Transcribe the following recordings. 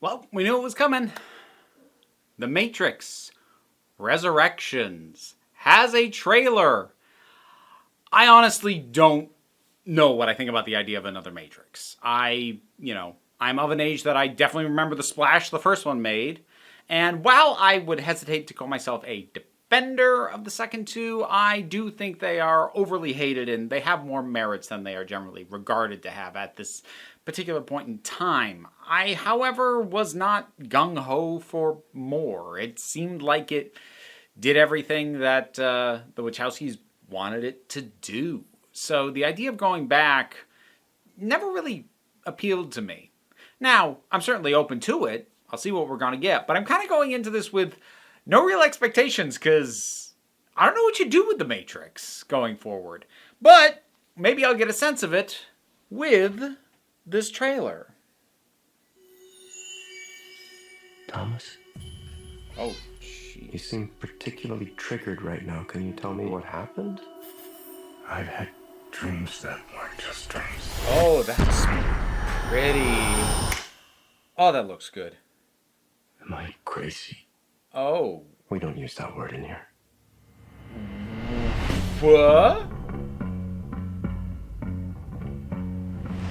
Well, we knew it was coming. The Matrix Resurrections has a trailer. I honestly don't know what I think about the idea of another Matrix. I'm of an age that I definitely remember the splash the first one made. And while I would hesitate to call myself a defender of the second two, I do think they are overly hated and they have more merits than they are generally regarded to have at this particular point in time. I, however, was not gung-ho for more. It seemed like it did everything that the Wachowskis wanted it to do. So the idea of going back never really appealed to me. Now, I'm certainly open to it. I'll see what we're going to get. But I'm kind of going into this with no real expectations because I don't know what you do with The Matrix going forward. But maybe I'll get a sense of it with this trailer. Thomas? Oh, jeez. You seem particularly triggered right now. Can you tell me what happened? I've had dreams that weren't just dreams. Oh, that's pretty. Oh, that looks good. Am I crazy? Oh. We don't use that word in here. What?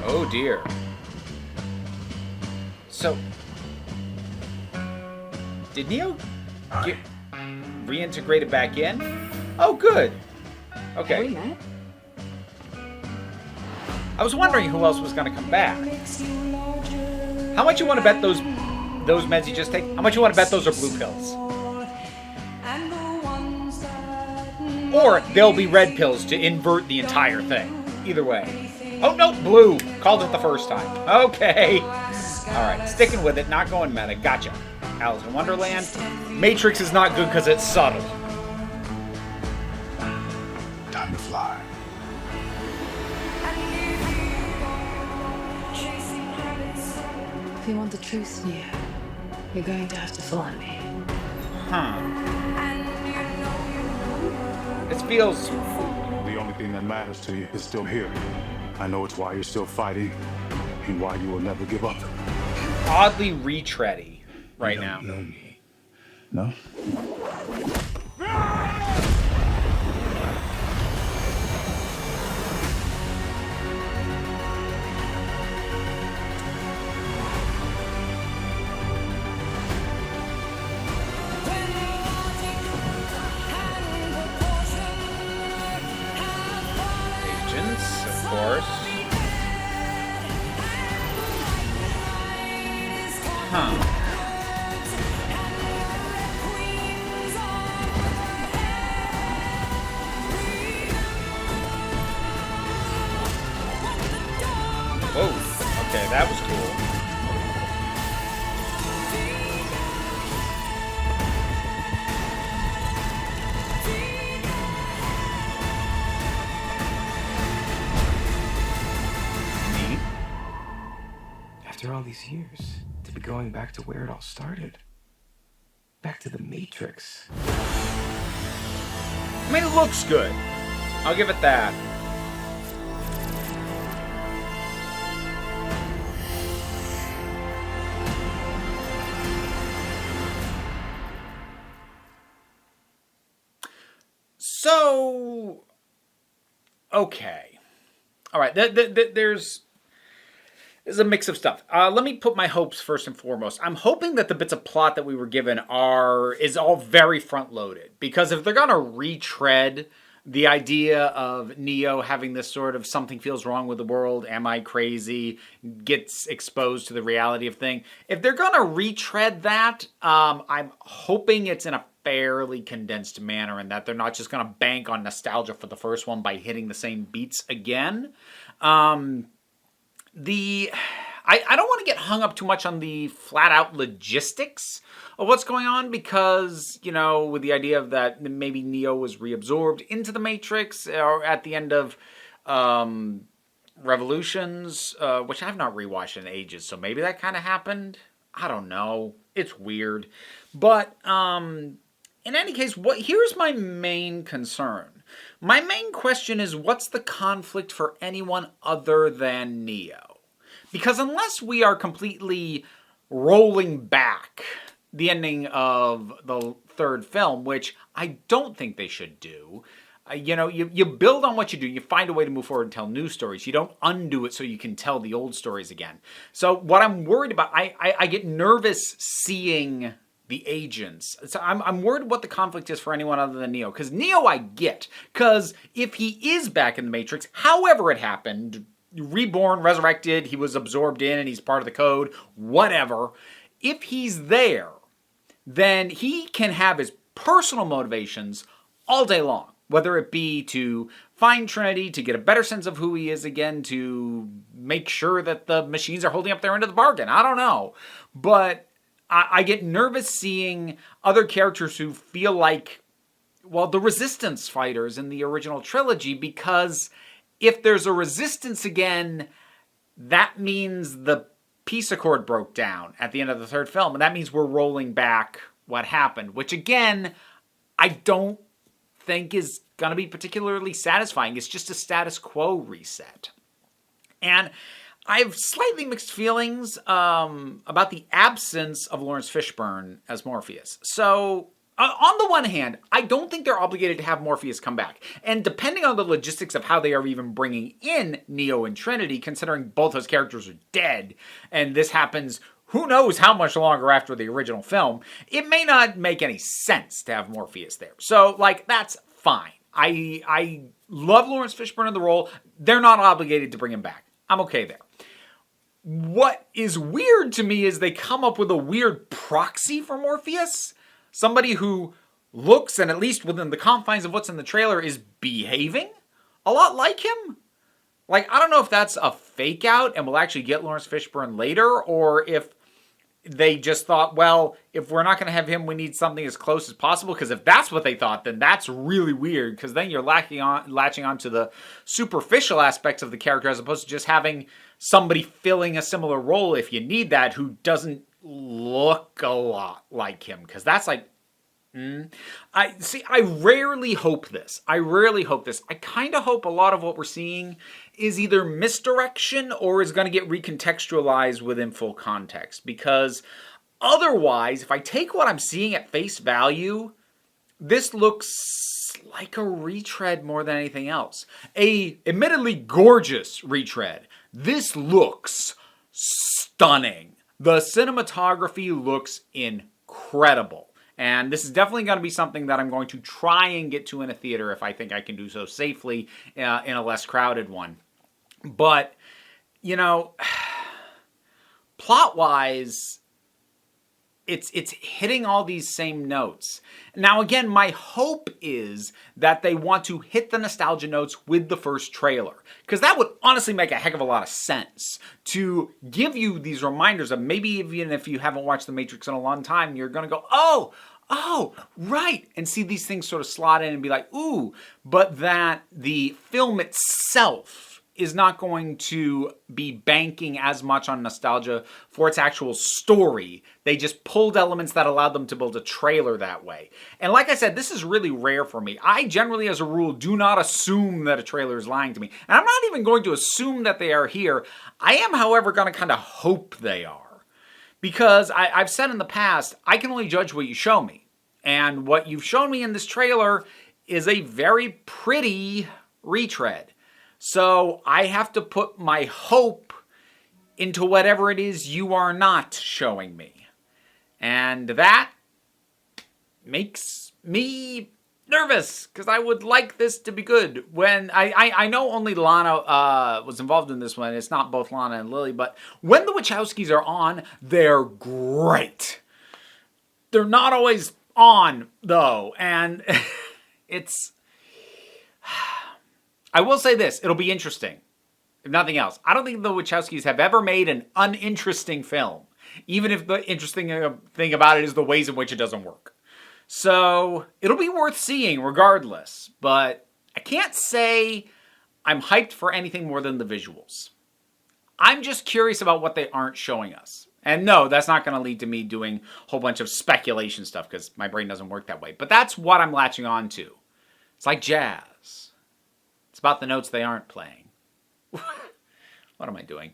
Oh dear. So, did Neo get reintegrated back in? Oh, good. Okay. Met? I was wondering who else was going to come back. How much you want to bet those meds you just take? How much you want to bet those are blue pills? Or they'll be red pills to invert the entire thing. Either way. Oh, no, blue. Called it the first time. Okay. Alright, sticking with it, not going meta. Gotcha. Alice in Wonderland. Matrix is not good because it's subtle. Time to fly. If you want the truth, Neo, you're going to have to follow me. Huh. It feels... The only thing that matters to you is still here. I know it's why you're still fighting and why you will never give up. oddly retready right now. You don't know me. No? Agents, of course. Huh. Whoa. Okay, that was cool. Neat. After all these years, to be going back to where it all started. Back to the Matrix. I mean, it looks good. I'll give it that. So, okay. All right, there's a mix of stuff. Let me put my hopes first and foremost. I'm hoping that the bits of plot that we were given is all very front-loaded. Because if they're going to retread the idea of Neo having this sort of something feels wrong with the world, am I crazy, gets exposed to the reality of thing. If they're going to retread that, I'm hoping it's in a fairly condensed manner and that they're not just going to bank on nostalgia for the first one by hitting the same beats again. I don't want to get hung up too much on the flat-out logistics of what's going on because, you know, with the idea of that maybe Neo was reabsorbed into the Matrix or at the end of Revolutions, which I've not rewatched in ages, so maybe that kind of happened. I don't know. It's weird. But in any case, here's my main concern. My main question is, what's the conflict for anyone other than Neo? Because unless we are completely rolling back the ending of the third film, which I don't think they should do. You build on what you do. You find a way to move forward and tell new stories. You don't undo it so you can tell the old stories again. So what I'm worried about, I get nervous seeing the agents. So I'm worried what the conflict is for anyone other than Neo. Because Neo I get. Because if he is back in the Matrix, however it happened, reborn, resurrected, he was absorbed in and he's part of the code, whatever. If he's there, then he can have his personal motivations all day long. Whether it be to find Trinity, to get a better sense of who he is again, to make sure that the machines are holding up their end of the bargain. I don't know. But I get nervous seeing other characters who feel like, well, the resistance fighters in the original trilogy, because if there's a resistance again, that means the peace accord broke down at the end of the third film. And that means we're rolling back what happened, which again, I don't think is going to be particularly satisfying. It's just a status quo reset. And I have slightly mixed feelings about the absence of Lawrence Fishburne as Morpheus. So, on the one hand, I don't think they're obligated to have Morpheus come back. And depending on the logistics of how they are even bringing in Neo and Trinity, considering both those characters are dead, and this happens who knows how much longer after the original film, it may not make any sense to have Morpheus there. So, that's fine. I love Lawrence Fishburne in the role. They're not obligated to bring him back. I'm okay there. What is weird to me is they come up with a weird proxy for Morpheus. Somebody who looks, and at least within the confines of what's in the trailer, is behaving a lot like him. I don't know if that's a fake out and we'll actually get Lawrence Fishburne later, or if they just thought, well, if we're not going to have him, we need something as close as possible. Because if that's what they thought, then that's really weird. Because then you're latching on to the superficial aspects of the character as opposed to just having somebody filling a similar role, if you need that, who doesn't look a lot like him. Because that's I rarely hope this. I kind of hope a lot of what we're seeing is either misdirection or is going to get recontextualized within full context. Because otherwise, if I take what I'm seeing at face value, this looks like a retread more than anything else. A admittedly gorgeous retread. This looks stunning. The cinematography looks incredible. And this is definitely going to be something that I'm going to try and get to in a theater if I think I can do so safely in a less crowded one. But, plot-wise, it's hitting all these same notes. Now, again, my hope is that they want to hit the nostalgia notes with the first trailer. Because that would honestly make a heck of a lot of sense. To give you these reminders of maybe even if you haven't watched The Matrix in a long time, you're going to go, oh, right. And see these things sort of slot in and be like, ooh. But that the film itself is not going to be banking as much on nostalgia for its actual story. They just pulled elements that allowed them to build a trailer that way. And like I said, this is really rare for me. I generally, as a rule, do not assume that a trailer is lying to me. And I'm not even going to assume that they are here. I am, however, going to kind of hope they are. Because I've said in the past, I can only judge what you show me. And what you've shown me in this trailer is a very pretty retread. So I have to put my hope into whatever it is you are not showing me. And that makes me nervous, because I would like this to be good. When I know only Lana was involved in this one. It's not both Lana and Lily, but when the Wachowskis are on, they're great. They're not always on, though, and it's... I will say this, it'll be interesting, if nothing else. I don't think the Wachowskis have ever made an uninteresting film, even if the interesting thing about it is the ways in which it doesn't work. So, it'll be worth seeing regardless, but I can't say I'm hyped for anything more than the visuals. I'm just curious about what they aren't showing us. And no, that's not going to lead to me doing a whole bunch of speculation stuff, because my brain doesn't work that way. But that's what I'm latching on to. It's like jazz. It's about the notes they aren't playing. What am I doing?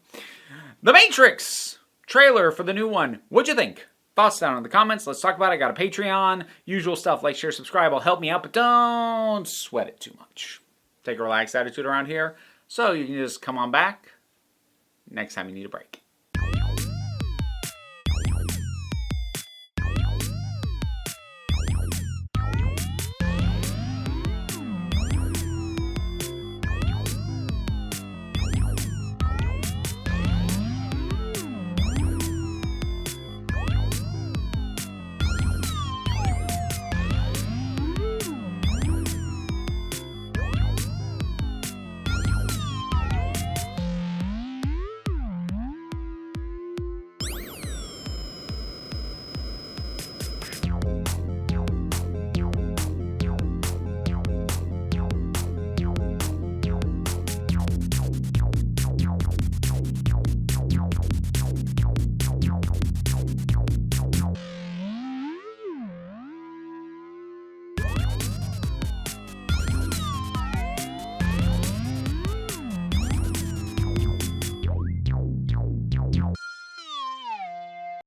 The Matrix trailer for the new one. What'd you think? Thoughts down in the comments. Let's talk about it. I got a Patreon. Usual stuff. Like, share, subscribe. Will help me out, but don't sweat it too much. Take a relaxed attitude around here so you can just come on back next time you need a break.